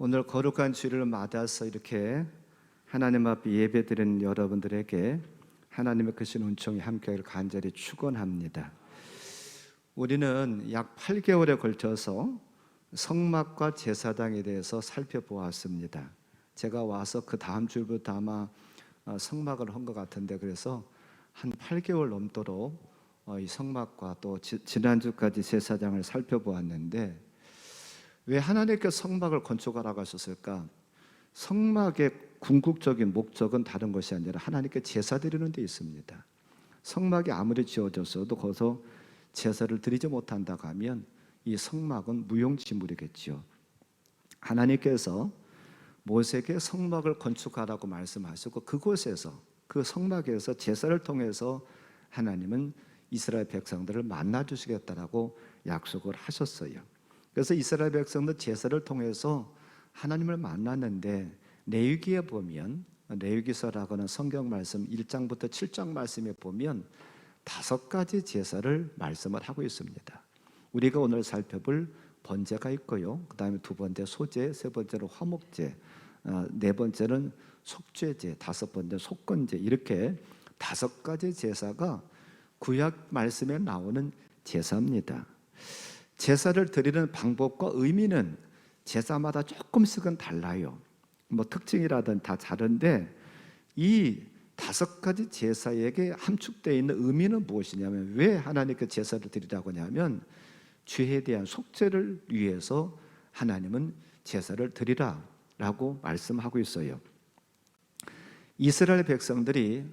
오늘 거룩한 주일을 맞아서 이렇게 하나님 앞에 예배드리는 여러분들에게 하나님의 크신 은총이 함께하기를 간절히 축원합니다. 우리는 약 8개월에 걸쳐서 성막과 제사장에 대해서 살펴보았습니다. 제가 와서 그 다음 주부터 아마 성막을 한 것 같은데, 그래서 한 8개월 넘도록 이 성막과 또 지난주까지 제사장을 살펴보았는데, 왜 하나님께서 성막을 건축하라고 하셨을까? 성막의 궁극적인 목적은 다른 것이 아니라 하나님께 제사 드리는 데 있습니다. 성막이 아무리 지어졌어도 거기서 제사를 드리지 못한다고 하면 이 성막은 무용지물이겠죠. 하나님께서 모세에게 성막을 건축하라고 말씀하시고, 그곳에서, 그 성막에서 제사를 통해서 하나님은 이스라엘 백성들을 만나 주시겠다라고 약속을 하셨어요. 그래서 이스라엘 백성들 제사를 통해서 하나님을 만났는데, 레위기에 보면, 레위기서라고 하는 성경 말씀 1장부터 7장 말씀에 보면 5가지 제사를 말씀을 하고 있습니다. 우리가 오늘 살펴볼 번제가 있고요, 그 다음에 2번째 소제, 3번째로 화목제, 4번째는 속죄제, 5번째 속건제, 이렇게 5가지 제사가 구약 말씀에 나오는 제사입니다. 제사를 드리는 방법과 의미는 제사마다 조금씩은 달라요. 특징이라든 다 다른데, 이 5가지 제사에게 함축되어 있는 의미는 무엇이냐면, 왜 하나님께 제사를 드리라고 하냐면 죄에 대한 속죄를 위해서 하나님은 제사를 드리라라고 말씀하고 있어요. 이스라엘 백성들이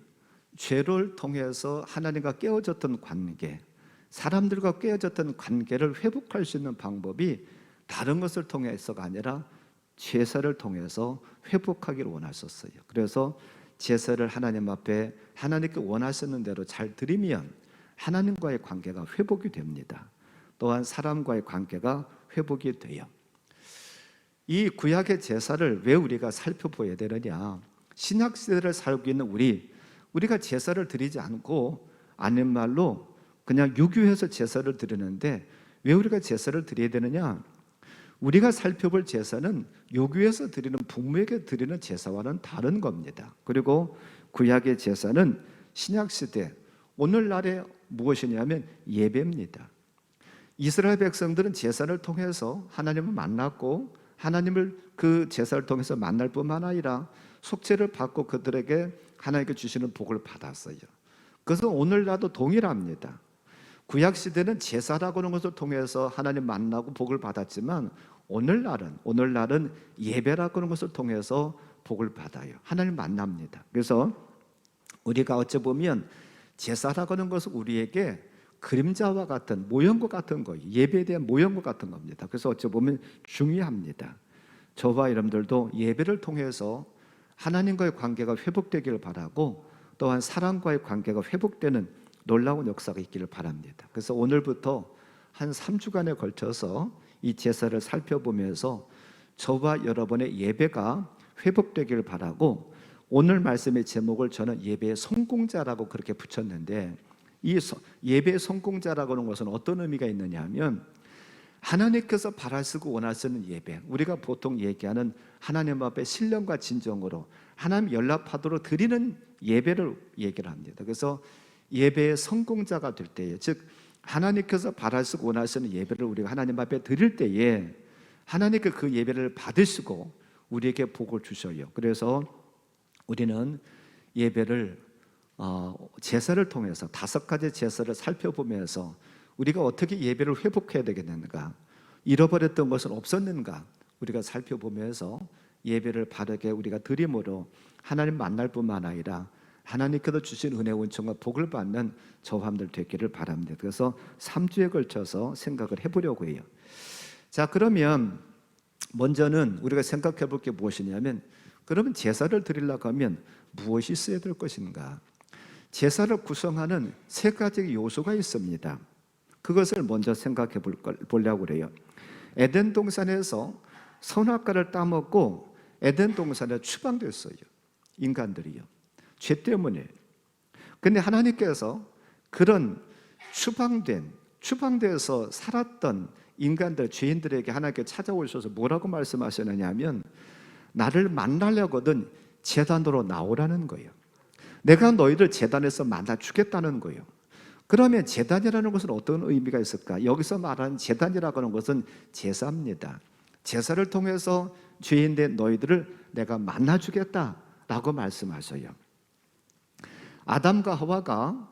죄를 통해서 하나님과 깨어졌던 관계, 사람들과 깨어졌던 관계를 회복할 수 있는 방법이 다른 것을 통해서가 아니라 제사를 통해서 회복하기를 원하셨어요. 그래서 제사를 하나님 앞에 하나님께 원하시는 대로 잘 드리면 하나님과의 관계가 회복이 됩니다. 또한 사람과의 관계가 회복이 돼요. 이 구약의 제사를 왜 우리가 살펴봐야 되느냐? 신약 시대를 살고 있는 우리가 제사를 드리지 않고, 아닌 말로 그냥 유교해서 제사를 드리는데, 왜 우리가 제사를 드려야 되느냐? 우리가 살펴볼 제사는 유교에서 드리는, 부모에게 드리는 제사와는 다른 겁니다. 그리고 구약의 제사는 신약시대, 오늘날에 무엇이냐면 예배입니다. 이스라엘 백성들은 제사를 통해서 하나님을 만났고, 하나님을 그 제사를 통해서 만날 뿐만 아니라 속죄를 받고 그들에게 하나님께 주시는 복을 받았어요. 그래서 오늘날도 동일합니다. 구약시대는 제사라고 하는 것을 통해서 하나님 만나고 복을 받았지만, 오늘날은 예배라고 하는 것을 통해서 복을 받아요. 하나님 만납니다. 그래서 우리가 어찌 보면 제사라고 하는 것은 우리에게 그림자와 같은, 모형과 같은 거예요. 예배에 대한 모형과 같은 겁니다. 그래서 어찌 보면 중요합니다. 저와 여러분들도 예배를 통해서 하나님과의 관계가 회복되기를 바라고, 또한 사람과의 관계가 회복되는 놀라운 역사가 있기를 바랍니다. 그래서 오늘부터 한 3주간에 걸쳐서 이 제사를 살펴보면서 저와 여러분의 예배가 회복되기를 바라고, 오늘 말씀의 제목을 저는 예배의 성공자라고 그렇게 붙였는데, 이 예배의 성공자라고 하는 것은 어떤 의미가 있느냐 하면, 하나님께서 바라시고 원하시는 예배, 우리가 보통 얘기하는 하나님 앞에 신령과 진정으로 하나님 연락하도록 드리는 예배를 얘기를 합니다. 그래서 예배의 성공자가 될 때에, 즉 하나님께서 바라시고 원하시는 예배를 우리가 하나님 앞에 드릴 때에 하나님께 그 예배를 받으시고 우리에게 복을 주셔요. 그래서 우리는 예배를 제사를 통해서 5가지 제사를 살펴보면서 우리가 어떻게 예배를 회복해야 되겠는가, 잃어버렸던 것은 없었는가 우리가 살펴보면서 예배를 바르게 우리가 드림으로 하나님 만날 뿐만 아니라 하나님께서 주신 은혜, 은총과 복을 받는 저함들 되기를 바랍니다. 그래서 3주에 걸쳐서 생각을 해보려고 해요. 자, 그러면 먼저는 우리가 생각해 볼 게 무엇이냐면, 그러면 제사를 드리려고 하면 무엇이 있어야 될 것인가? 제사를 구성하는 3가지 요소가 있습니다. 그것을 먼저 생각해 보려고 그래요. 에덴 동산에서 선악과를 따먹고 에덴 동산에 추방됐어요. 인간들이요. 죄 때문에. 근데 하나님께서 그런 추방돼서 살았던 인간들, 죄인들에게 하나님께 찾아오셔서 뭐라고 말씀하시느냐 하면 나를 만나려거든 제단으로 나오라는 거예요. 내가 너희를 제단에서 만나 주겠다는 거예요. 그러면 제단이라는 것은 어떤 의미가 있을까? 여기서 말하는 제단이라고 하는 것은 제사입니다. 제사를 통해서 죄인된 너희들을 내가 만나 주겠다라고 말씀하셔요. 아담과 하와가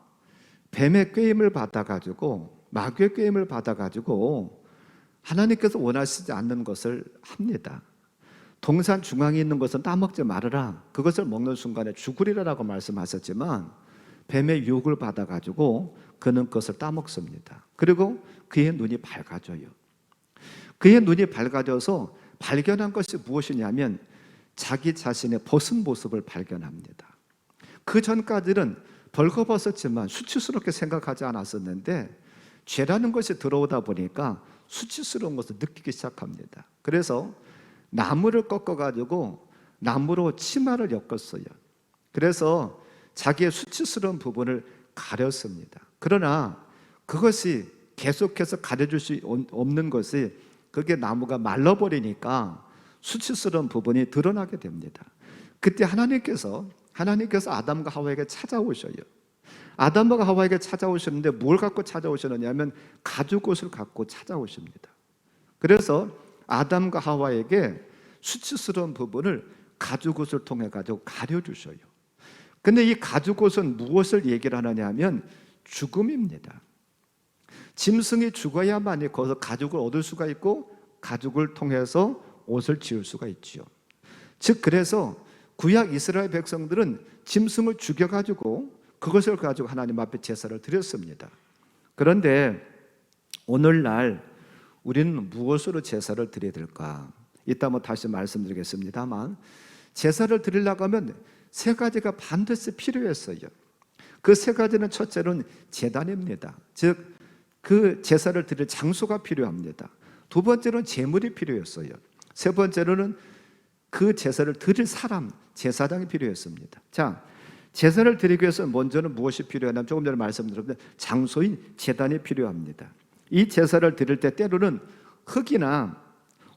뱀의 꾀임을 받아가지고, 마귀의 꾀임을 받아가지고 하나님께서 원하시지 않는 것을 합니다. 동산 중앙에 있는 것은 따먹지 말아라, 그것을 먹는 순간에 죽으리라라고 말씀하셨지만 뱀의 유혹을 받아가지고 그는 그것을 따먹습니다. 그리고 그의 눈이 밝아져요. 그의 눈이 밝아져서 발견한 것이 무엇이냐면 자기 자신의 벗은 모습을 발견합니다. 그 전까지는 벌거벗었지만 수치스럽게 생각하지 않았었는데 죄라는 것이 들어오다 보니까 수치스러운 것을 느끼기 시작합니다. 그래서 나무를 꺾어가지고 나무로 치마를 엮었어요. 그래서 자기의 수치스러운 부분을 가렸습니다. 그러나 그것이 계속해서 가려줄 수 없는 것이, 그게 나무가 말라버리니까 수치스러운 부분이 드러나게 됩니다. 그때 하나님께서 아담과 하와에게 찾아오셔요. 아담과 하와에게 찾아오셨는데 뭘 갖고 찾아오셨느냐면 가죽옷을 갖고 찾아오십니다. 그래서 아담과 하와에게 수치스러운 부분을 가죽옷을 통해 가지고 가려주셔요. 근데 이 가죽옷은 무엇을 얘기를 하느냐 하면 죽음입니다. 짐승이 죽어야만이 거기서 가죽을 얻을 수가 있고 가죽을 통해서 옷을 지을 수가 있지요. 즉 그래서 구약 이스라엘 백성들은 짐승을 죽여가지고 그것을 가지고 하나님 앞에 제사를 드렸습니다. 그런데 오늘날 우리는 무엇으로 제사를 드려야 될까? 이따 한번 다시 말씀드리겠습니다만, 제사를 드리려고 하면 세 가지가 반드시 필요했어요. 그 세 가지는 첫째로는 제단입니다. 즉 그 제사를 드릴 장소가 필요합니다. 두 번째로는 제물이 필요했어요. 세 번째로는 그 제사를 드릴 사람, 제사장이 필요했습니다. 자, 제사를 드리기 위해서 먼저는 무엇이 필요하냐면 조금 전에 말씀드렸는데 장소인 제단이 필요합니다. 이 제사를 드릴 때 때로는 흙이나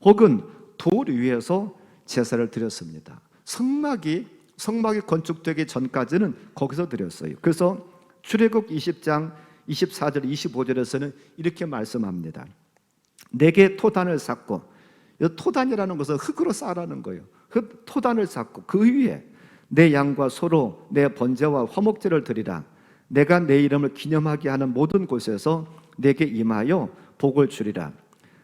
혹은 돌 위에서 제사를 드렸습니다. 성막이 건축되기 전까지는 거기서 드렸어요. 그래서 출애굽 20장 24절 25절에서는 이렇게 말씀합니다. 내게 토단을 쌓고, 토단이라는 것은 흙으로 쌓으라는 거예요. 토단을 쌓고 그 위에 내 양과 소로 내 번제와 화목제를 드리라. 내가 내 이름을 기념하게 하는 모든 곳에서 내게 임하여 복을 주리라.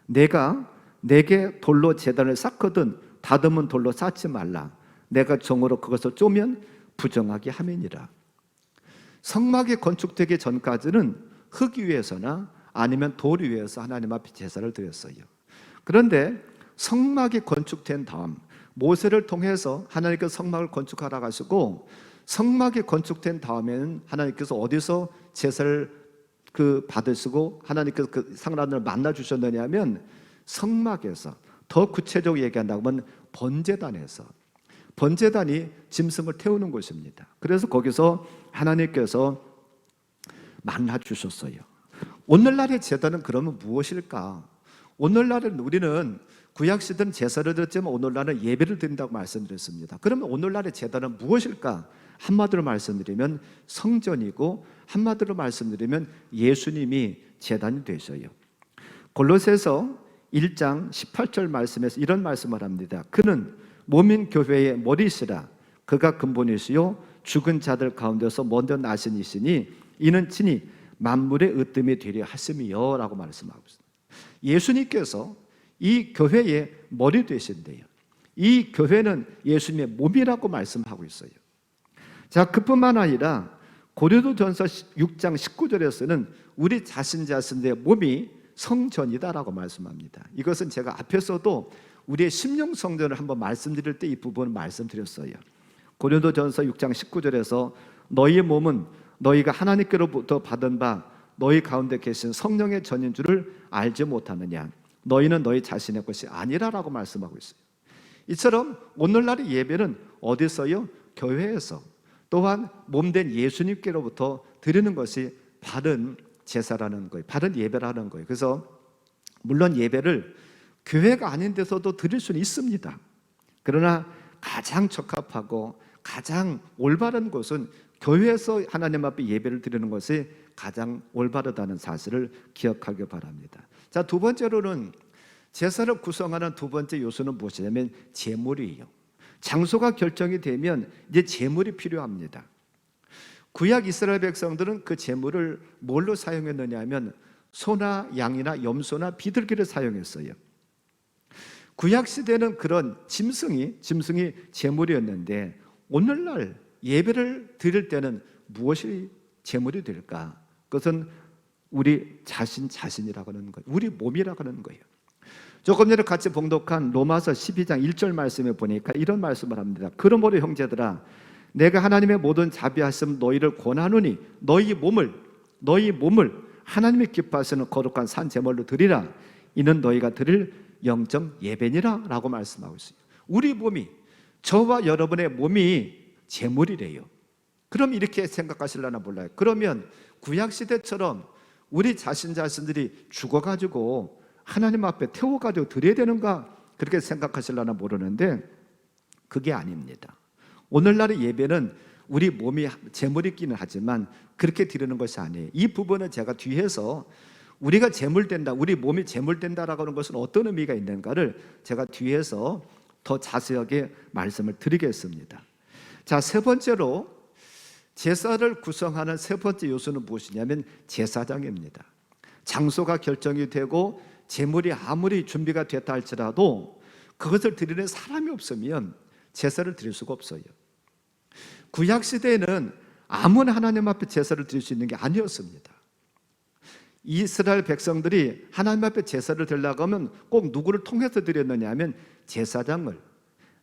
내가 내게 돌로 제단을 쌓거든 다듬은 돌로 쌓지 말라. 내가 정으로 그것을 쪼면 부정하게 함이니라. 성막이 건축되기 전까지는 흙 위에서나 아니면 돌 위에서 하나님 앞에 제사를 드렸어요. 그런데 성막이 건축된 다음 모세를 통해서 하나님께서 성막을 건축하라 하시고, 성막이 건축된 다음에는 하나님께서 어디서 제사를 받으시고 하나님께서 그 상란을 만나 주셨느냐면 성막에서, 더 구체적으로 얘기한다고 하면 번제단에서, 번제단이 짐승을 태우는 곳입니다. 그래서 거기서 하나님께서 만나 주셨어요. 오늘날의 제단은 그러면 무엇일까? 오늘날은 우리는 구약시대는 제사를 드렸지만 오늘날은 예배를 드린다고 말씀드렸습니다. 그러면 오늘날의 제단은 무엇일까? 한마디로 말씀드리면 성전이고, 한마디로 말씀드리면 예수님이 제단이 되셔요. 골로새서 1장 18절 말씀에서 이런 말씀을 합니다. 그는 몸인 교회의 머리시라. 그가 근본이시요 죽은 자들 가운데서 먼저 나신 이시니 이는 친히 만물의 으뜸이 되려 하심이요 라고 말씀하고 있습니다. 예수님께서 이 교회의 머리 되신대요. 이 교회는 예수님의 몸이라고 말씀하고 있어요. 자, 그뿐만 아니라 고린도전서 6장 19절에서는 우리 자신의 몸이 성전이다라고 말씀합니다. 이것은 제가 앞에서도 우리의 심령 성전을 한번 말씀드릴 때 이 부분을 말씀드렸어요. 고린도전서 6장 19절에서 너희의 몸은 너희가 하나님께로부터 받은 바 너희 가운데 계신 성령의 전인 줄을 알지 못하느냐. 너희는 너희 자신의 것이 아니라라고 말씀하고 있어요. 이처럼 오늘날의 예배는 어디서요? 교회에서, 또한 몸된 예수님께로부터 드리는 것이 바른 제사라는 거예요. 바른 예배라는 거예요. 그래서 물론 예배를 교회가 아닌 데서도 드릴 수는 있습니다. 그러나 가장 적합하고 가장 올바른 곳은 교회에서 하나님 앞에 예배를 드리는 것이 가장 올바르다는 사실을 기억하기 바랍니다. 자, 두 번째로는 제사를 구성하는 두 번째 요소는 무엇이냐면 제물이에요. 장소가 결정이 되면 이제 제물이 필요합니다. 구약 이스라엘 백성들은 그 제물을 뭘로 사용했느냐 하면 소나 양이나 염소나 비둘기를 사용했어요. 구약 시대는 그런 짐승이 제물이었는데 오늘날 예배를 드릴 때는 무엇이 제물이 될까? 그것은 우리 자신이라고 하는 거예요. 우리 몸이라고 하는 거예요. 조금 전에 같이 봉독한 로마서 12장 1절 말씀에 보니까 이런 말씀을 합니다. 그러므로 형제들아 내가 하나님의 모든 자비하심 너희를 권하노니 너희 몸을 하나님이 기뻐하시는 거룩한 산 제물로 드리라. 이는 너희가 드릴 영적 예배니라 라고 말씀하고 있어요. 우리 몸이, 저와 여러분의 몸이 제물이래요. 그럼 이렇게 생각하실려나 몰라요. 그러면 구약시대처럼 우리 자신들이 죽어가지고 하나님 앞에 태워가지고 드려야 되는가 그렇게 생각하실려나 모르는데 그게 아닙니다. 오늘날의 예배는 우리 몸이 제물이기는 하지만 그렇게 드리는 것이 아니에요. 이 부분은 제가 뒤에서 우리가 제물된다, 우리 몸이 제물된다라고 하는 것은 어떤 의미가 있는가를 제가 뒤에서 더 자세하게 말씀을 드리겠습니다. 자, 세 번째로 제사를 구성하는 세 번째 요소는 무엇이냐면 제사장입니다. 장소가 결정이 되고 제물이 아무리 준비가 됐다 할지라도 그것을 드리는 사람이 없으면 제사를 드릴 수가 없어요. 구약 시대에는 아무나 하나님 앞에 제사를 드릴 수 있는 게 아니었습니다. 이스라엘 백성들이 하나님 앞에 제사를 드리려고 하면 꼭 누구를 통해서 드렸느냐 하면 제사장을,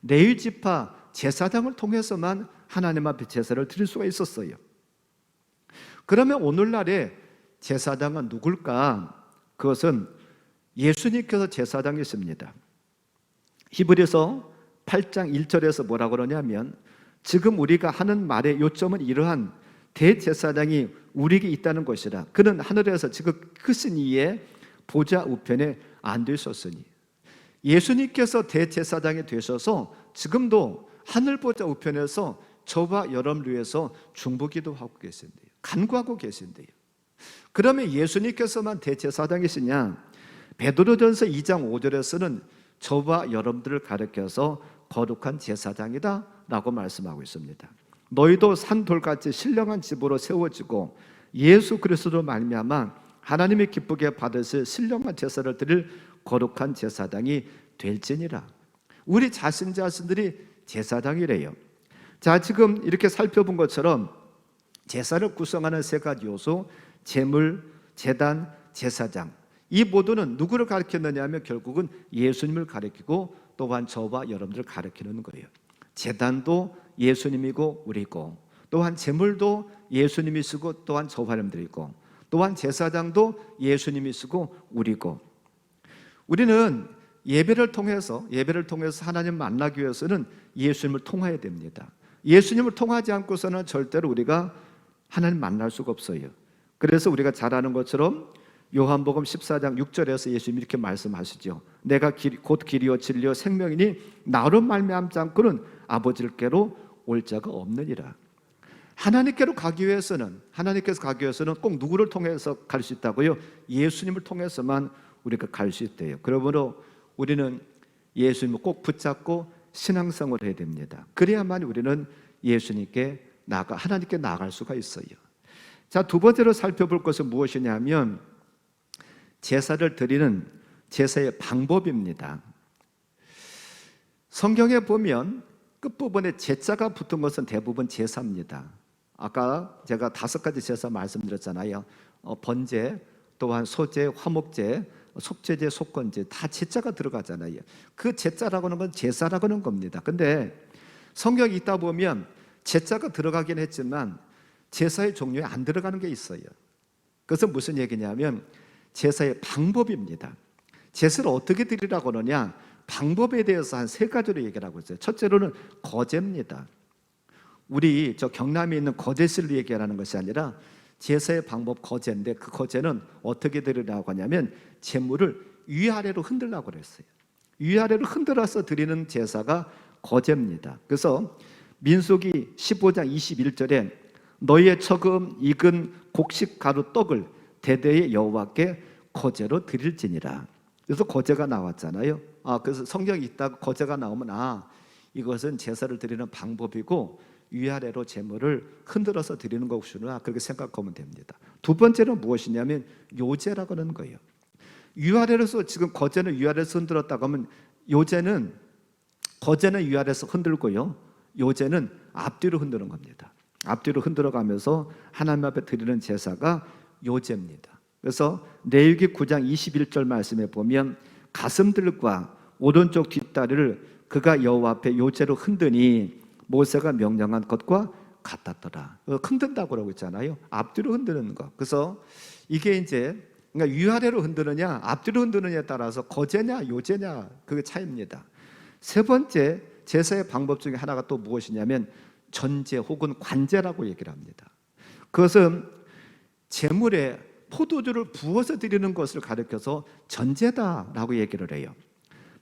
레위 지파 제사장을 통해서만 하나님 앞에 제사를 드릴 수가 있었어요. 그러면 오늘날의 제사장은 누굴까? 그것은 예수님께서 제사장이십니다. 히브리서 8장 1절에서 뭐라고 그러냐면 지금 우리가 하는 말의 요점은 이러한 대제사장이 우리에게 있다는 것이라. 그는 하늘에서 지금 크신 이의 보좌 우편에 앉으셨으니. 예수님께서 대제사장이 되셔서 지금도 하늘 보좌 우편에서 저와 여러분을 위해서 중보기도 하고 계신대요. 간구하고 계신대요. 그러면 예수님께서만 대제사장이시냐? 베드로전서 2장 5절에서는 저와 여러분들을 가리켜서 거룩한 제사장이다 라고 말씀하고 있습니다. 너희도 산돌같이 신령한 집으로 세워지고 예수 그리스도로 말미암아 하나님이 기쁘게 받으실 신령한 제사를 드릴 거룩한 제사장이 될지니라. 우리 자신들이 제사장이래요. 자, 지금 이렇게 살펴본 것처럼 제사를 구성하는 세 가지 요소, 제물, 제단, 제사장, 이 모두는 누구를 가리켰느냐 하면 결국은 예수님을 가리키고 또한 저와 여러분들을 가리키는 거예요. 제단도 예수님이고 우리고, 또한 제물도 예수님이시고 또한 저와 여러분들이고, 또한 제사장도 예수님이시고 우리고. 우리는 예배를 통해서 하나님 만나기 위해서는 예수님을 통해야 됩니다. 예수님을 통하지 않고서는 절대로 우리가 하나님 만날 수가 없어요. 그래서 우리가 잘 아는 것처럼 요한복음 14장 6절에서 예수님이 이렇게 말씀하시죠. 내가 곧 길이요 진리요 생명이니 나로 말미암지 않고는 아버지께로 올 자가 없느니라. 하나님께서 가기 위해서는 꼭 누구를 통해서 갈 수 있다고요? 예수님을 통해서만 우리가 갈 수 있대요. 그러므로 우리는 예수님을 꼭 붙잡고 신앙생활을 해야 됩니다. 그래야만 우리는 하나님께 나아갈 수가 있어요. 자, 두 번째로 살펴볼 것은 무엇이냐면 제사를 드리는 제사의 방법입니다. 성경에 보면 끝부분에 제자가 붙은 것은 대부분 제사입니다. 아까 제가 5가지 제사 말씀드렸잖아요. 번제, 또한 소제, 화목제, 속죄제, 속건제 다 제자가 들어가잖아요. 그 제자라고 하는 건 제사라고 하는 겁니다. 근데 성경이 있다 보면 제자가 들어가긴 했지만 제사의 종류에 안 들어가는 게 있어요. 그것은 무슨 얘기냐면 제사의 방법입니다. 제사를 어떻게 드리라고 하느냐, 방법에 대해서 한 3가지로 얘기를 하고 있어요. 첫째로는 거제입니다. 우리 경남에 있는 거제시를 얘기하는 것이 아니라 제사의 방법 거제인데, 그 거제는 어떻게 드리라고 하냐면 제물을 위아래로 흔들라고 그랬어요. 위아래로 흔들어서 드리는 제사가 거제입니다. 그래서 민수기 15장 21절에 너희의 처금 익은 곡식 가루 떡을 대대의 여호와께 거제로 드릴지니라. 그래서 거제가 나왔잖아요. 그래서 성경이 있다가 거제가 나오면 이것은 제사를 드리는 방법이고 위아래로 제물을 흔들어서 드리는 것이구나, 그렇게 생각하면 됩니다. 두 번째는 무엇이냐면 요제라고 하는 거예요. 위아래로서, 지금 거제는 위아래에서 흔들었다고 하면 거제는 위아래에서 흔들고요, 요제는 앞뒤로 흔드는 겁니다. 앞뒤로 흔들어가면서 하나님 앞에 드리는 제사가 요제입니다. 그래서 레위기 9장 21절 말씀에 보면 가슴들과 오른쪽 뒷다리를 그가 여호와 앞에 요제로 흔드니 모세가 명령한 것과 같았더라. 흔든다고 그러고 있잖아요. 앞뒤로 흔드는 거. 그래서 이게 이제 그러니까 위아래로 흔드느냐 앞뒤로 흔드느냐에 따라서 거제냐 요제냐, 그게 차이입니다. 세 번째 제사의 방법 중에 하나가 또 무엇이냐면 전제 혹은 관제라고 얘기를 합니다. 그것은 제물에 포도주를 부어서 드리는 것을 가리켜서 전제다라고 얘기를 해요.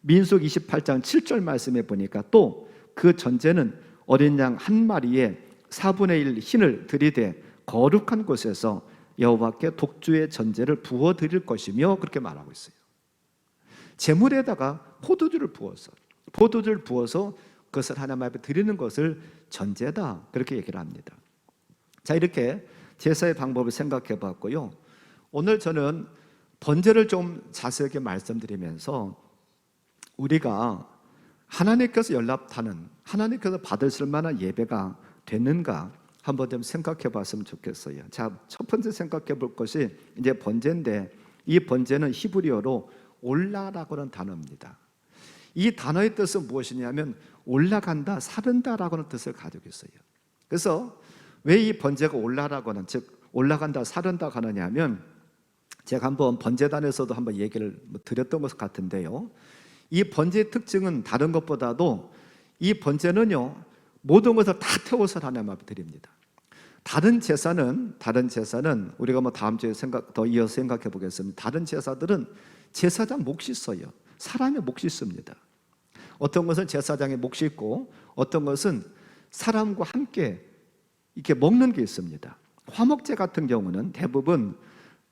민수기 28장 7절 말씀에 보니까 또 그 전제는 어린 양 한 마리에 4분의 1 흰을 들이되 거룩한 곳에서 여호와께 독주의 전제를 부어 드릴 것이며, 그렇게 말하고 있어요. 제물에다가 포도주를 부어서 그것을 하나님 앞에 드리는 것을 전제다, 그렇게 얘기를 합니다. 자, 이렇게 제사의 방법을 생각해 봤고요. 오늘 저는 번제를 좀 자세하게 말씀드리면서 우리가 하나님께서 연락하는, 하나님께서 받으실 만한 예배가 됐는가 한번 좀 생각해 봤으면 좋겠어요. 자, 첫 번째 생각해 볼 것이 이제 번제인데, 이 번제는 히브리어로 올라라고 하는 단어입니다. 이 단어의 뜻은 무엇이냐면 올라간다, 사른다라고 하는 뜻을 가지고 있어요. 그래서 왜 이 번제가 올라라고 하는, 즉 올라간다, 사른다 하느냐 하면, 제가 한번 번제단에서도 한번 얘기를 드렸던 것 같은데요, 이 번제의 특징은 다른 것보다도 이 번제는요 모든 것을 다 태워서 하나님 앞에 드립니다. 다른 제사는 우리가 다음 주에 더 이어서 생각해 보겠습니다. 다른 제사들은 제사장 몫이 있어요. 사람의 몫이 있습니다. 어떤 것은 제사장의 몫이 있고 어떤 것은 사람과 함께 이렇게 먹는 게 있습니다. 화목제 같은 경우는 대부분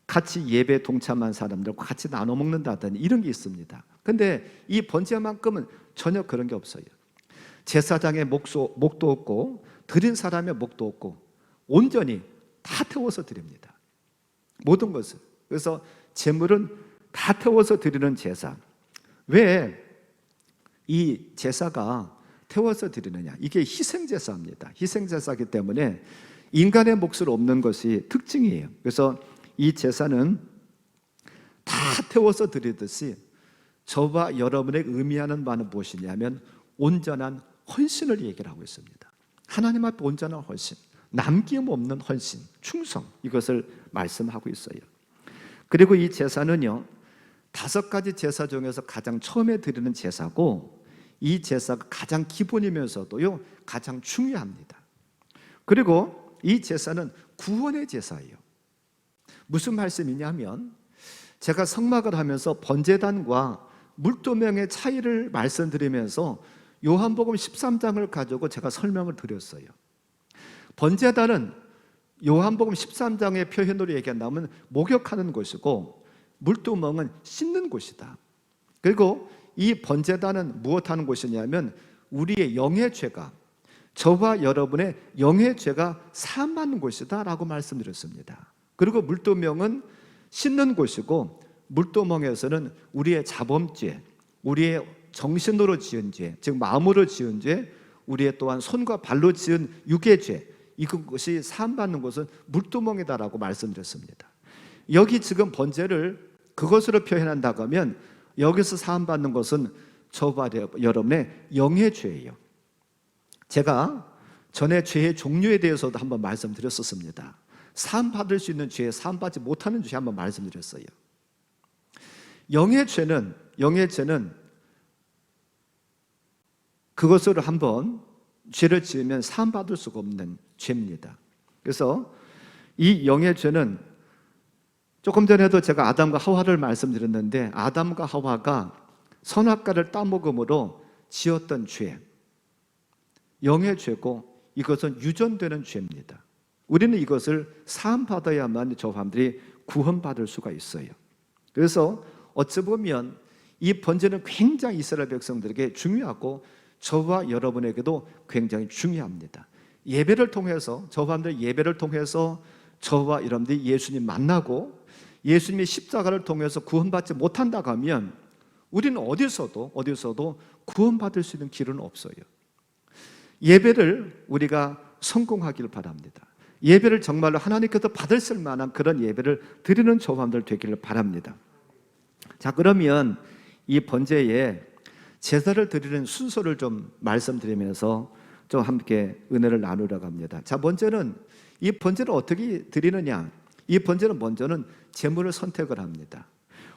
같이 예배 동참한 사람들과 같이 나눠 먹는다든지 이런 게 있습니다. 근데 이 번제만큼은 전혀 그런 게 없어요. 제사장의 몫도 없고 드린 사람의 몫도 없고 온전히 다 태워서 드립니다. 모든 것을. 그래서 제물은 다 태워서 드리는 제사. 왜 이 제사가 태워서 드리느냐? 이게 희생제사입니다. 희생제사이기 때문에 인간의 몫을 없는 것이 특징이에요. 그래서 이 제사는 다 태워서 드리듯이 저와 여러분의 의미하는 바는 무엇이냐면 온전한 헌신을 얘기를 하고 있습니다. 하나님 앞에 온전한 헌신, 남김없는 헌신, 충성, 이것을 말씀하고 있어요. 그리고 이 제사는요 5가지 제사 중에서 가장 처음에 드리는 제사고, 이 제사가 가장 기본이면서도요 가장 중요합니다. 그리고 이 제사는 구원의 제사예요. 무슨 말씀이냐면, 제가 성막을 하면서 번제단과 물도명의 차이를 말씀드리면서 요한복음 13장을 가지고 제가 설명을 드렸어요. 번제단은 요한복음 13장의 표현으로 얘기한다면 목욕하는 곳이고, 물두멍은 씻는 곳이다. 그리고 이 번제단은 무엇하는 곳이냐면 우리의 영의 죄가, 저와 여러분의 영의 죄가 사함받는 곳이다 라고 말씀드렸습니다. 그리고 물두멍은 씻는 곳이고, 물두멍에서는 우리의 자범죄, 우리의 정신으로 지은 죄, 즉 마음으로 지은 죄, 우리의 또한 손과 발로 지은 육의 죄, 이것이 사함받는 곳은 물두멍이다라고 말씀드렸습니다. 여기 지금 번제를 그것으로 표현한다고 하면 여기서 사함받는 것은 저와 여러분의 영의 죄예요. 제가 전에 죄의 종류에 대해서도 한번 말씀드렸었습니다. 사함받을 수 있는 죄, 사함받지 못하는 죄 한번 말씀드렸어요. 영의 죄는 그것으로 한번 죄를 지으면 사함받을 수가 없는 죄입니다. 그래서 이 영의 죄는 조금 전에도 제가 아담과 하와를 말씀드렸는데 아담과 하와가 선악과를 따먹음으로 지었던 죄, 영의 죄고 이것은 유전되는 죄입니다. 우리는 이것을 사함받아야만 저 사람들이 구원받을 수가 있어요. 그래서 어찌 보면 이 번제는 굉장히 이스라엘 백성들에게 중요하고 저와 여러분에게도 굉장히 중요합니다. 예배를 통해서 저 사람들 예배를 통해서 저와 여러분들이 예수님 만나고 예수님의 십자가를 통해서 구원받지 못한다고 하면 우리는 어디서도 구원받을 수 있는 길은 없어요. 예배를 우리가 성공하기를 바랍니다. 예배를 정말로 하나님께서 받으실 만한 그런 예배를 드리는 저 사람들 되기를 바랍니다. 자, 그러면 이 번제에 제사를 드리는 순서를 좀 말씀드리면서 좀 함께 은혜를 나누려고 합니다. 자, 번제는 이 번제를 어떻게 드리느냐? 이 번제는 먼저는 제물을 선택을 합니다.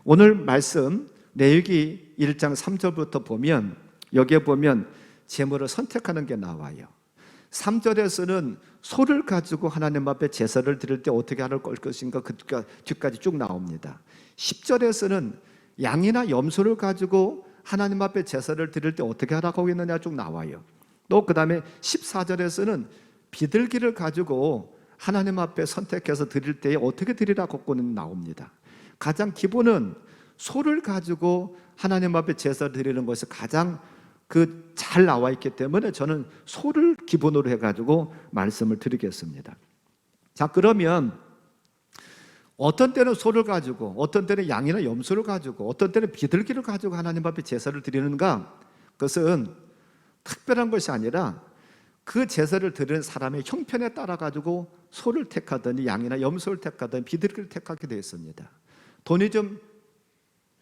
오늘 말씀 레위기 1장 3절부터 보면 여기에 보면 제물을 선택하는 게 나와요. 3절에서는 소를 가지고 하나님 앞에 제사를 드릴 때 어떻게 할 것인가 그 뒤까지 쭉 나옵니다. 10절에서는 양이나 염소를 가지고 하나님 앞에 제사를 드릴 때 어떻게 하라고 하고 있느냐 쭉 나와요. 또 그 다음에 14절에서는 비둘기를 가지고 하나님 앞에 선택해서 드릴 때에 어떻게 드리라고 나옵니다. 가장 기본은 소를 가지고 하나님 앞에 제사를 드리는 것이 가장 잘 나와 있기 때문에 저는 소를 기본으로 해가지고 말씀을 드리겠습니다. 자, 그러면 어떤 때는 소를 가지고 어떤 때는 양이나 염소를 가지고 어떤 때는 비둘기를 가지고 하나님 앞에 제사를 드리는가? 그것은 특별한 것이 아니라 그 제사를 드리는 사람의 형편에 따라 가지고 소를 택하더니 양이나 염소를 택하더니 비둘기를 택하게 되어 있습니다. 돈이 좀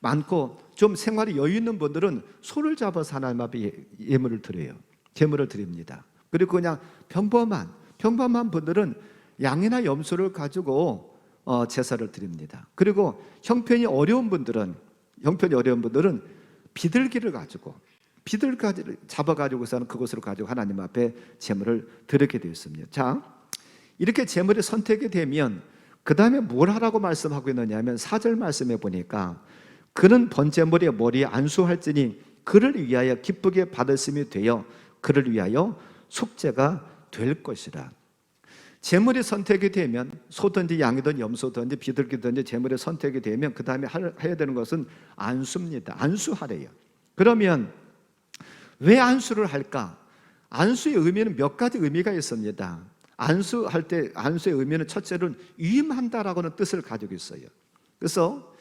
많고 좀 생활이 여유 있는 분들은 소를 잡아서 하나님 앞에 예물을 드려요. 제물을 드립니다. 그리고 그냥 평범한 분들은 양이나 염소를 가지고 제사를 드립니다. 그리고 형편이 어려운 분들은 비둘기를 가지고 비둘기를 잡아가지고서는 그것을 가지고 하나님 앞에 제물을 드리게 되어 있습니다. 자, 이렇게 제물이 선택이 되면 그 다음에 뭘 하라고 말씀하고 있느냐 하면 4절 말씀에 보니까 그는 번제물의 머리에 안수할지니 그를 위하여 기쁘게 받으심이 되어 그를 위하여 속죄가 될 것이라. 제물이 선택이 되면 소든지 양이든 염소든지 비둘기든지 제물이 선택이 되면 그 다음에 해야 되는 것은 안수입니다. 안수하래요. 그러면 왜 안수를 할까? 안수의 의미는 몇 가지 의미가 있습니다. 안수할 때 안수의 의미는 첫째로는 위임한다라고는 뜻을 가지고 있어요. 그래서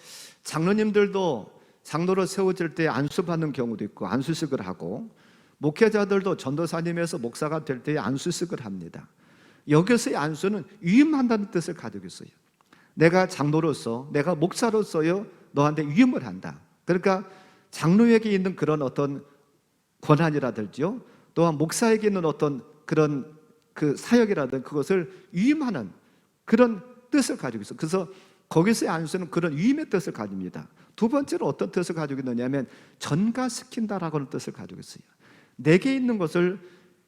장로님들도 장로로 세워질 때 안수받는 경우도 있고 안수식을 하고 목회자들도 전도사님에서 목사가 될 때 안수식을 합니다. 여기서의 안수는 위임한다는 뜻을 가지고 있어요. 내가 장로로서 내가 목사로서요 너한테 위임을 한다. 그러니까 장로에게 있는 그런 어떤 권한이라든지요 또한 목사에게 있는 어떤 그런 그 사역이라든 그것을 위임하는 그런 뜻을 가지고 있어요. 그래서 거기서의 안수는 그런 위임의 뜻을 가집니다. 두 번째로 어떤 뜻을 가지고 있느냐면 전가시킨다라고 하는 뜻을 가지고 있어요. 내게 있는 것을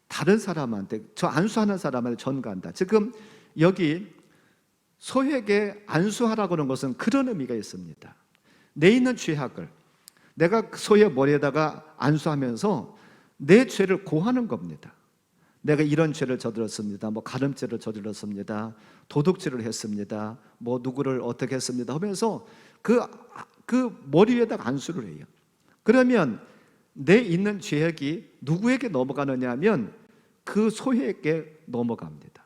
다른 사람한테 저 안수하는 사람한테 전가한다. 지금 여기 소에게 안수하라고 하는 것은 그런 의미가 있습니다. 내 있는 죄악을 내가 소의 머리에다가 안수하면서 내 죄를 고하는 겁니다. 내가 이런 죄를 저질렀습니다. 가늠죄를 저질렀습니다. 도둑질을 했습니다. 누구를 어떻게 했습니다. 하면서 그 머리 위에다가 안수를 해요. 그러면 내 있는 죄악이 누구에게 넘어가느냐 하면 그 소에게 넘어갑니다.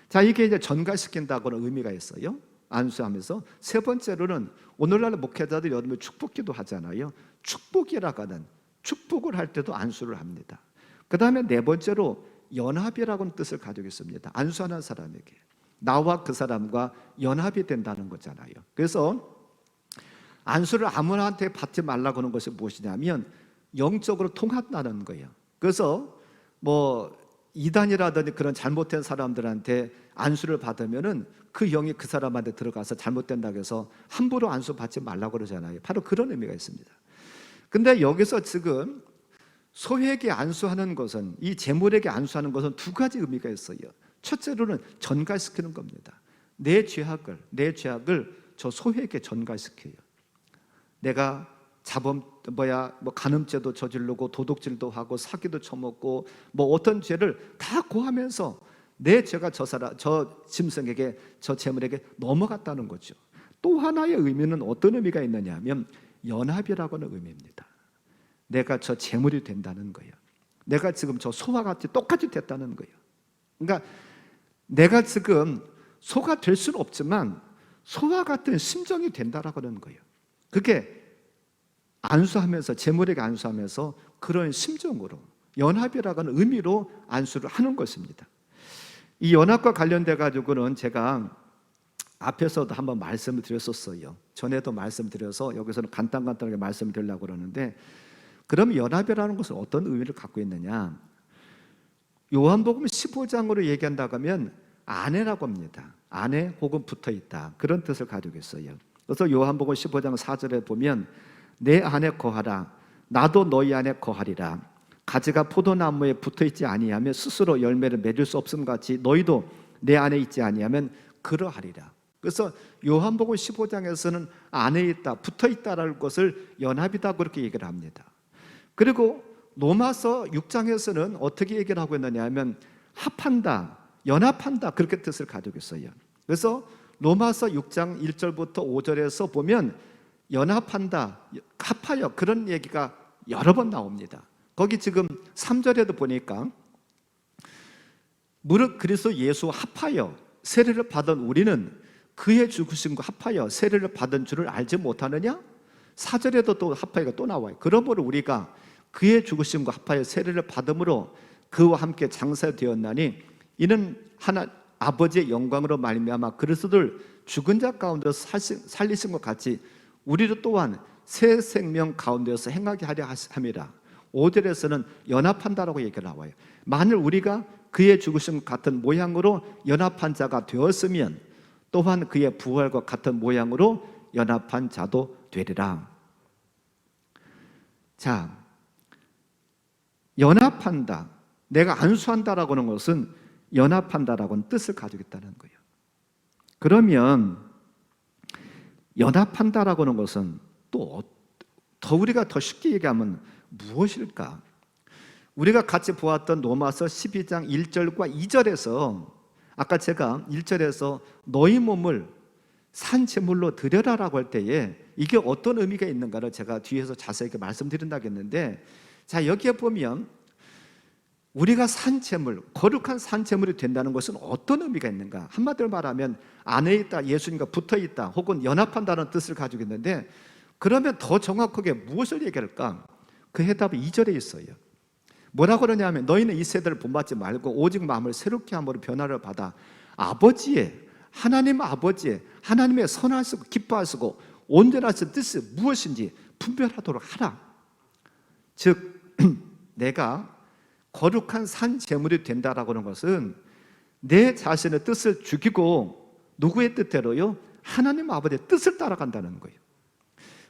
자, 이게 이제 전가시킨다고는 의미가 있어요. 안수하면서 세 번째로는 오늘날 목회자들이 여러분 축복기도 하잖아요. 축복이라고 하는 축복을 할 때도 안수를 합니다. 그 다음에 네 번째로 연합이라고는 뜻을 가지고 있습니다. 안수하는 사람에게 나와 그 사람과 연합이 된다는 거잖아요. 그래서 안수를 아무나한테 받지 말라고 하는 것이 무엇이냐면 영적으로 통한다는 거예요. 그래서 이단이라든지 그런 잘못된 사람들한테 안수를 받으면은 그 영이 그 사람한테 들어가서 잘못된다고 해서 함부로 안수 받지 말라고 그러잖아요. 바로 그런 의미가 있습니다. 근데 여기서 지금 소에게 안수하는 것은 이 제물에게 안수하는 것은 두 가지 의미가 있어요. 첫째로는 전가시키는 겁니다. 내 죄악을 저 소에게 전가시켜요. 내가 간음죄도 저지르고 도둑질도 하고 사기도 쳐먹고 어떤 죄를 다 고하면서 내 죄가 저 짐승에게, 저 재물에게 넘어갔다는 거죠. 또 하나의 의미는 어떤 의미가 있느냐 하면 연합이라고 하는 의미입니다. 내가 저 재물이 된다는 거예요. 내가 지금 저 소와 같이 똑같이 됐다는 거예요. 그러니까 내가 지금 소가 될 수는 없지만 소와 같은 심정이 된다라고 하는 거예요. 그게 안수하면서, 재물에게 안수하면서 그런 심정으로, 연합이라고 하는 의미로 안수를 하는 것입니다. 이 연합과 관련돼 가지고는 제가 앞에서도 한번 말씀을 드렸었어요. 전에도 말씀드려서 여기서는 간단하게 말씀을 드리려고 그러는데, 그럼 연합이라는 것은 어떤 의미를 갖고 있느냐? 요한복음 15장으로 얘기한다고 하면 아내라고 합니다. 아내 혹은 붙어있다, 그런 뜻을 가지고 있어요. 그래서 요한복음 15장 4절에 보면 내 안에 거하라, 나도 너희 안에 거하리라. 가지가 포도나무에 붙어있지 아니하면 스스로 열매를 맺을 수 없음 같이 너희도 내 안에 있지 아니하면 그러하리라. 그래서 요한복음 15장에서는 안에 있다, 붙어있다라는 것을 연합이다, 그렇게 얘기를 합니다. 그리고 로마서 6장에서는 어떻게 얘기를 하고 있느냐 하면 합한다, 연합한다, 그렇게 뜻을 가지고 있어요. 그래서 로마서 6장 1절부터 5절에서 보면 연합한다, 합하여, 그런 얘기가 여러 번 나옵니다. 거기 지금 3절에도 보니까 무릇 그리스도 예수 합하여 세례를 받은 우리는 그의 죽으심과 합하여 세례를 받은 줄을 알지 못하느냐? 4절에도 또 합하여가 또 나와요. 그러므로 우리가 그의 죽으심과 합하여 세례를 받음으로 그와 함께 장사되었나니 이는 하나 아버지의 영광으로 말미암아 그리스도를 죽은 자 가운데서 살리신 것 같이 우리를 또한 새 생명 가운데서 행하게 하려 함이라. 5절에서는 연합한다라고 얘기가 나와요. 만일 우리가 그의 죽으심 같은 모양으로 연합한 자가 되었으면 또한 그의 부활과 같은 모양으로 연합한 자도 되리라. 자, 연합한다, 내가 안수한다라고 하는 것은 연합한다라고 하는 뜻을 가지고 있다는 거예요. 그러면 연합한다라고 하는 것은 또 더 우리가 더 쉽게 얘기하면 무엇일까? 우리가 같이 보았던 로마서 12장 1절과 2절에서 아까 제가 1절에서 너희 몸을 산 제물로 드려라라고 할 때에 이게 어떤 의미가 있는가를 제가 뒤에서 자세히 말씀드린다고 했는데, 자, 여기에 보면 우리가 산 제물, 거룩한 산 제물이 된다는 것은 어떤 의미가 있는가? 한마디로 말하면 안에 있다, 예수님과 붙어 있다, 혹은 연합한다는 뜻을 가지고 있는데, 그러면 더 정확하게 무엇을 얘기할까? 그 해답은 2절에 있어요. 뭐라고 그러냐면 너희는 이 세대를 본받지 말고 오직 마음을 새롭게 함으로 변화를 받아 하나님 아버지의 하나님의 선하시고 기뻐하시고 온전하신 뜻이 무엇인지 분별하도록 하라. 즉 내가 거룩한 산 제물이 된다라고 하는 것은 내 자신의 뜻을 죽이고 누구의 뜻대로요? 하나님 아버지의 뜻을 따라간다는 거예요.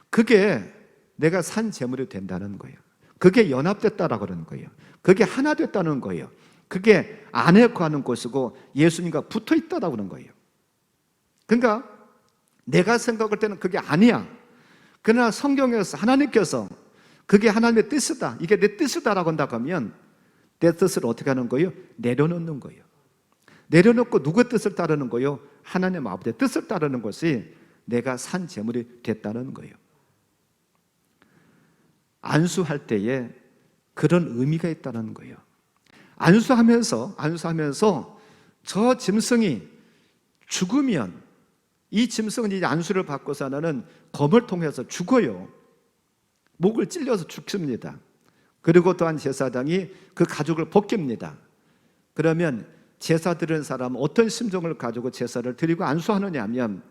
그게 내가 산 제물이 된다는 거예요. 그게 연합됐다라고 그러는 거예요. 그게 하나 됐다는 거예요. 그게 안에 거하는 것이고 예수님과 붙어 있다라고 그러는 거예요. 그러니까 내가 생각할 때는 그게 아니야. 그러나 성경에서 하나님께서 그게 하나님의 뜻이다, 이게 내 뜻이다라고 한다고 하면 내 뜻을 어떻게 하는 거예요? 내려놓는 거예요. 내려놓고 누구의 뜻을 따르는 거예요? 하나님 아버지의 뜻을 따르는 것이 내가 산 제물이 됐다는 거예요. 안수할 때에 그런 의미가 있다는 거예요. 안수하면서 저 짐승이 죽으면 이 짐승은 이제 안수를 받고서 나는 검을 통해서 죽어요. 목을 찔려서 죽습니다. 그리고 또한 제사장이 그 가죽을 벗깁니다. 그러면 제사 드리는 사람은 어떤 심정을 가지고 제사를 드리고 안수하느냐 하면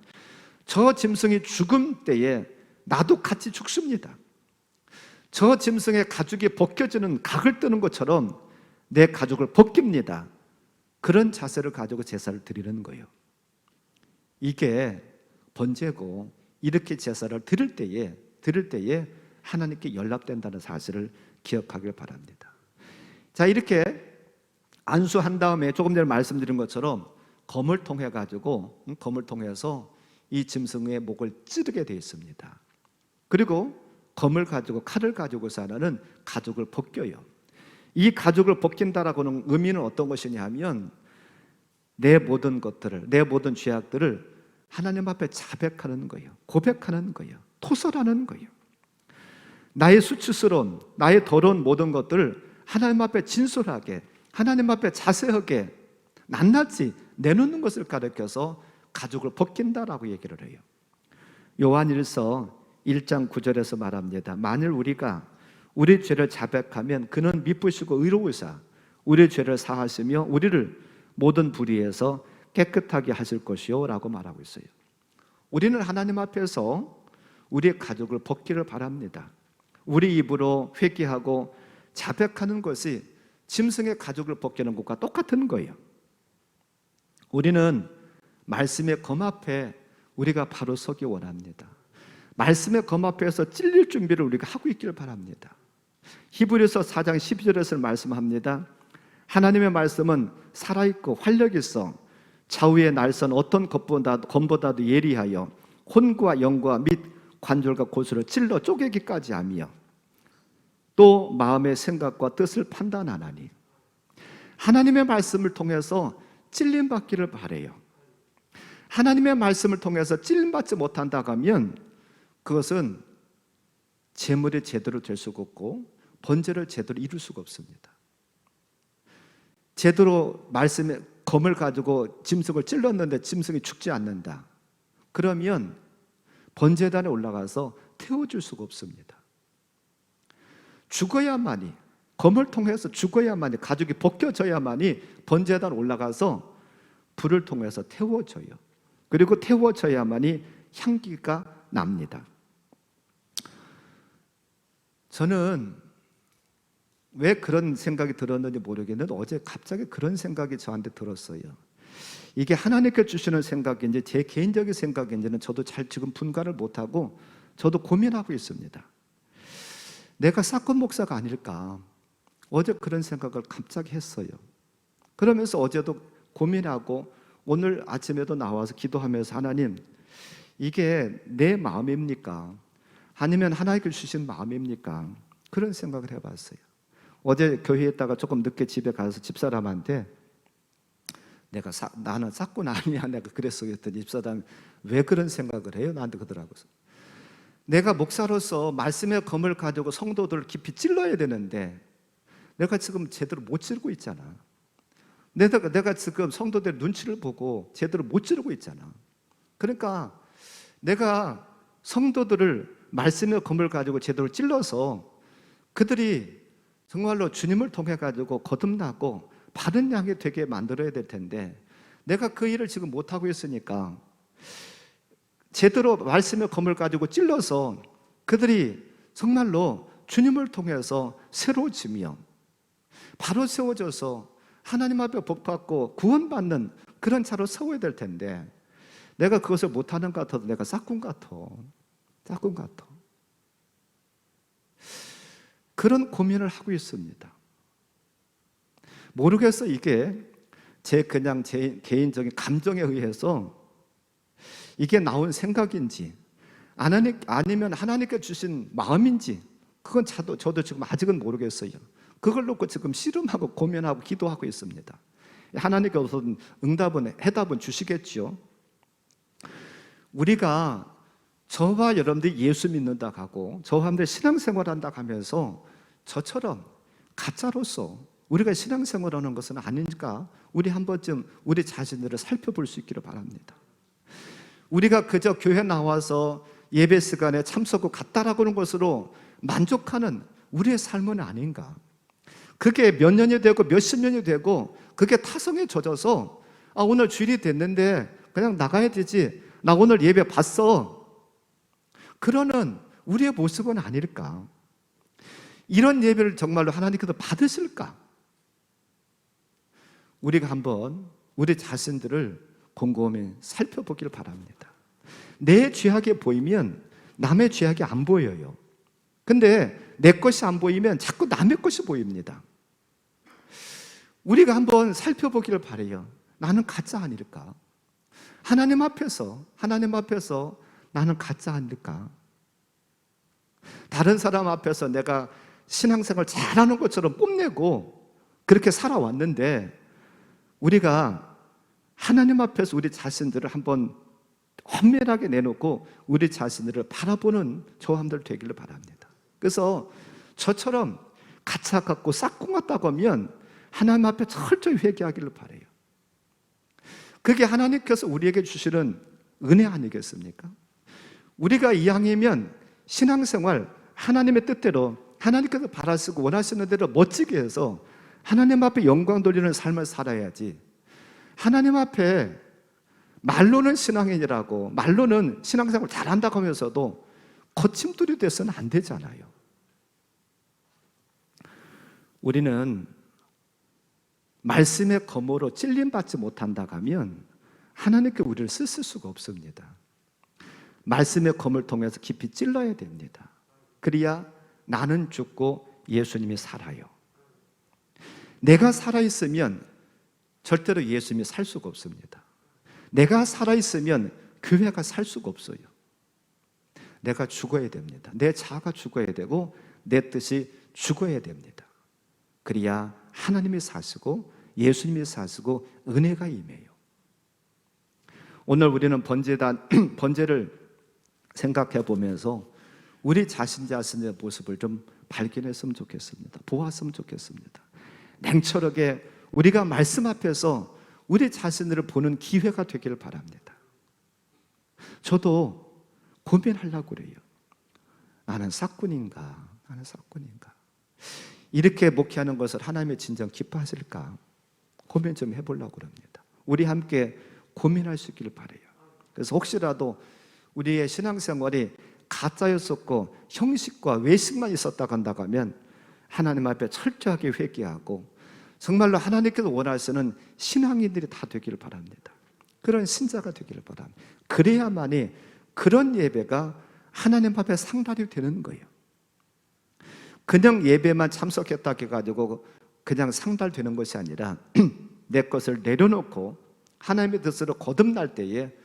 저 짐승이 죽음 때에 나도 같이 죽습니다. 저 짐승의 가죽이 벗겨지는 각을 뜨는 것처럼 내 가죽을 벗깁니다. 그런 자세를 가지고 제사를 드리는 거예요. 이게 번제고 이렇게 제사를 드릴 때에 하나님께 연락된다는 사실을 기억하길 바랍니다. 자, 이렇게 안수한 다음에 조금 전에 말씀드린 것처럼 검을 통해서 이 짐승의 목을 찌르게 되어 있습니다. 그리고 칼을 가지고서 하나는 가죽을 벗겨요. 이 가죽을 벗긴다라고는 의미는 어떤 것이냐 하면 내 모든 것들을, 내 모든 죄악들을 하나님 앞에 자백하는 거예요. 고백하는 거예요. 토설하는 거예요. 나의 수치스러운, 나의 더러운 모든 것들을 하나님 앞에 진솔하게, 하나님 앞에 자세하게 낱낱이 내놓는 것을 가르쳐서 가죽을 벗긴다라고 얘기를 해요. 요한일서 1장 9절에서 말합니다. 만일 우리가 우리 죄를 자백하면 그는 미쁘시고 의로우사 우리 죄를 사하시며 우리를 모든 불의에서 깨끗하게 하실 것이요 라고 말하고 있어요. 우리는 하나님 앞에서 우리의 가죽을 벗기를 바랍니다. 우리 입으로 회개하고 자백하는 것이 짐승의 가죽을 벗기는 것과 똑같은 거예요. 우리는 말씀의 검 앞에 우리가 바로 서기 원합니다. 말씀의 검 앞에서 찔릴 준비를 우리가 하고 있기를 바랍니다. 히브리서 4장 12절에서 말씀합니다. 하나님의 말씀은 살아있고 활력이 있어 좌우의 날선 어떤 검보다도 예리하여 혼과 영과 및 관절과 고수를 찔러 쪼개기까지 하며 또 마음의 생각과 뜻을 판단하나니 하나님의 말씀을 통해서 찔림받기를 바라요. 하나님의 말씀을 통해서 찔림받지 못한다고 하면 그것은 제물이 제대로 될 수가 없고 번제를 제대로 이룰 수가 없습니다. 제대로 말씀의 검을 가지고 짐승을 찔렀는데 짐승이 죽지 않는다. 그러면 번제단에 올라가서 태워줄 수가 없습니다. 죽어야만이, 검을 통해서 죽어야만이, 가죽이 벗겨져야만이 번제단에 올라가서 불을 통해서 태워져요. 그리고 태워져야만이 향기가 납니다. 저는 왜 그런 생각이 들었는지 모르겠는데 어제 갑자기 그런 생각이 저한테 들었어요. 이게 하나님께 주시는 생각인지 제 개인적인 생각인지는 저도 잘 지금 분간을 못하고 저도 고민하고 있습니다. 내가 사건 목사가 아닐까, 어제 그런 생각을 갑자기 했어요. 그러면서 어제도 고민하고 오늘 아침에도 나와서 기도하면서 하나님, 이게 내 마음입니까? 아니면 하나님께 주신 마음입니까? 그런 생각을 해봤어요. 어제 교회에 있다가 조금 늦게 집에 가서 집사람한테 나는 싹군 아니야 내가 그랬어 했더니 집사람 왜 그런 생각을 해요? 나한테 그러더라고요. 내가 목사로서 말씀의 검을 가지고 성도들을 깊이 찔러야 되는데 내가 지금 제대로 못 찌르고 있잖아. 내가 지금 성도들의 눈치를 보고 제대로 못 찌르고 있잖아. 그러니까 내가 성도들을 말씀의 검을 가지고 제대로 찔러서 그들이 정말로 주님을 통해 가지고 거듭나고 바른 양이 되게 만들어야 될 텐데 내가 그 일을 지금 못하고 있으니까 제대로 말씀의 검을 가지고 찔러서 그들이 정말로 주님을 통해서 새로워지며 바로 세워져서 하나님 앞에 복받고 구원받는 그런 자로 세워야 될 텐데 내가 그것을 못하는 것 같아도 내가 짝꿍 같아. 그런 고민을 하고 있습니다. 모르겠어. 이게 제 개인적인 감정에 의해서 이게 나온 생각인지 아니면 하나님께 주신 마음인지 그건 저도 지금 아직은 모르겠어요. 그걸 놓고 지금 씨름하고 고민하고 기도하고 있습니다. 하나님께 우선 해답은 주시겠죠. 우리가 저와 여러분들이 예수 믿는다 하고 저와 여러분들이 신앙생활 한다 하면서 저처럼 가짜로서 우리가 신앙생활 하는 것은 아니니까 우리 한 번쯤 우리 자신들을 살펴볼 수 있기를 바랍니다. 우리가 그저 교회 나와서 예배 시간에 참석하고 갔다라고 하는 것으로 만족하는 우리의 삶은 아닌가. 그게 몇 년이 되고 몇십 년이 되고 그게 타성에 젖어서 오늘 주일이 됐는데 그냥 나가야 되지, 나 오늘 예배 봤어, 그러는 우리의 모습은 아닐까. 이런 예배를 정말로 하나님께서 받으실까. 우리가 한번 우리 자신들을 곰곰이 살펴보길 바랍니다. 내 죄악이 보이면 남의 죄악이 안 보여요. 근데 내 것이 안 보이면 자꾸 남의 것이 보입니다. 우리가 한번 살펴보기를 바라요. 나는 가짜 아닐까? 하나님 앞에서 나는 가짜 아닐까? 다른 사람 앞에서 내가 신앙생활 잘하는 것처럼 뽐내고 그렇게 살아왔는데, 우리가 하나님 앞에서 우리 자신들을 한번 엄밀하게 내놓고 우리 자신들을 바라보는 저함들 되기를 바랍니다. 그래서 저처럼 가짜 같고 싹꿍 같다고 하면 하나님 앞에 철저히 회개하기를 바라요. 그게 하나님께서 우리에게 주시는 은혜 아니겠습니까? 우리가 이왕이면 신앙생활 하나님의 뜻대로, 하나님께서 바라시고 원하시는 대로 멋지게 해서 하나님 앞에 영광 돌리는 삶을 살아야지, 하나님 앞에 말로는 신앙인이라고, 말로는 신앙생활 잘한다고 하면서도 거침돌이 돼서는 안 되잖아요. 우리는 말씀의 검으로 찔림받지 못한다고 하면 하나님께 우리를 쓰실 수가 없습니다. 말씀의 검을 통해서 깊이 찔러야 됩니다. 그래야 나는 죽고 예수님이 살아요. 내가 살아있으면 절대로 예수님이 살 수가 없습니다. 내가 살아있으면 교회가 살 수가 없어요. 내가 죽어야 됩니다. 내 자아가 죽어야 되고 내 뜻이 죽어야 됩니다. 그래야 하나님이 사시고 예수님이 사시고 은혜가 임해요. 오늘 우리는 번제를 생각해 보면서 우리 자신의 모습을 좀 발견했으면 좋겠습니다. 보았으면 좋겠습니다. 냉철하게 우리가 말씀 앞에서 우리 자신을 보는 기회가 되기를 바랍니다. 저도 고민하려고 그래요. 나는 싹군인가? 이렇게 목회하는 것을 하나님의 진정 기뻐하실까? 고민 좀 해보려고 합니다. 우리 함께 고민할 수 있기를 바라요. 그래서 혹시라도 우리의 신앙생활이 가짜였었고 형식과 외식만 있었다고 한다고 하면 하나님 앞에 철저하게 회개하고 정말로 하나님께서 원하시는 신앙인들이 다 되기를 바랍니다. 그런 신자가 되기를 바랍니다. 그래야만이 그런 예배가 하나님 앞에 상달이 되는 거예요. 그냥 예배만 참석했다 해가지고 그냥 상달되는 것이 아니라 내 것을 내려놓고 하나님의 뜻으로 거듭날 때에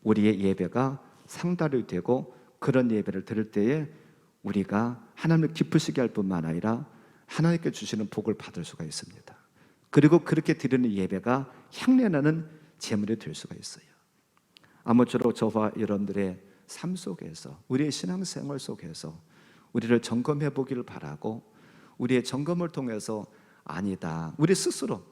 우리의 예배가 상달이 되고, 그런 예배를 드릴 때에 우리가 하나님을 기쁘시게 할 뿐만 아니라 하나님께 주시는 복을 받을 수가 있습니다. 그리고 그렇게 드리는 예배가 향내나는 제물이 될 수가 있어요. 아무쪼록 저와 여러분들의 삶 속에서, 우리의 신앙생활 속에서 우리를 점검해 보기를 바라고, 우리의 점검을 통해서 아니다, 우리 스스로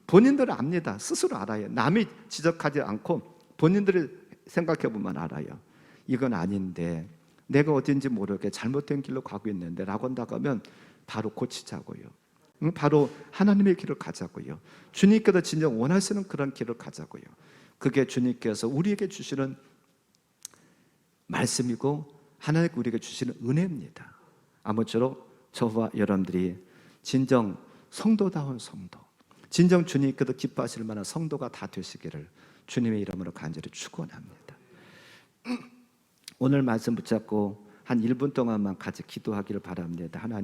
본인들은 압니다. 스스로 알아요. 남이 지적하지 않고 본인들이 생각해 보면 알아요. 이건 아닌데, 내가 어딘지 모르게 잘못된 길로 가고 있는데 라고 한다고 하면 바로 고치자고요. 바로 하나님의 길을 가자고요. 주님께서 진정 원하시는 그런 길을 가자고요. 그게 주님께서 우리에게 주시는 말씀이고 하나님께 우리에게 주시는 은혜입니다. 아무쪼록 저와 여러분들이 진정 성도다운 성도, 진정 주님께서 기뻐하실 만한 성도가 다 되시기를 주님의 이름으로 간절히 축원합니다. 오늘 말씀 붙잡고 한 1분 동안만 같이 기도하기를 바랍니다. 하나님,